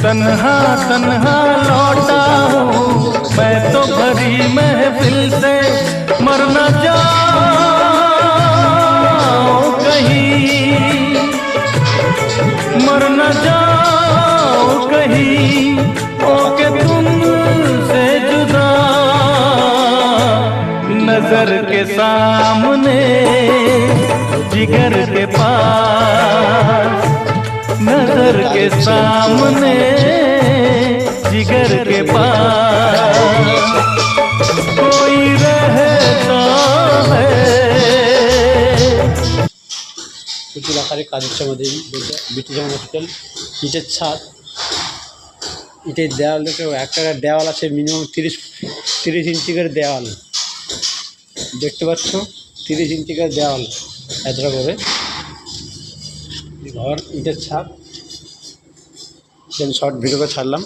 तन्हा तन्हा लौटा हूँ मैं तो भरी महफिल से, मर न जाओ कहीं, मर न जाओ कहीं, ओके तुमसे जुदा। नजर के सामने जिगर के पास, नजर के सामने जिगर के पास कोई रहता है। প্রচুর আকারে কাজ হচ্ছে আমাদের বিটি জামান হসপিটাল। ইটের ছাদ, ইটের দেওয়াল, একটা দেওয়াল আছে মিনিমাম 30 ইঞ্চি করে দেওয়াল, দেখতে পাচ্ছ 30 ইঞ্চি করে দেওয়াল, এতটা করে ঘর, ইটের ছাদ। শর্ট ভিডিও করে ছাড়লাম।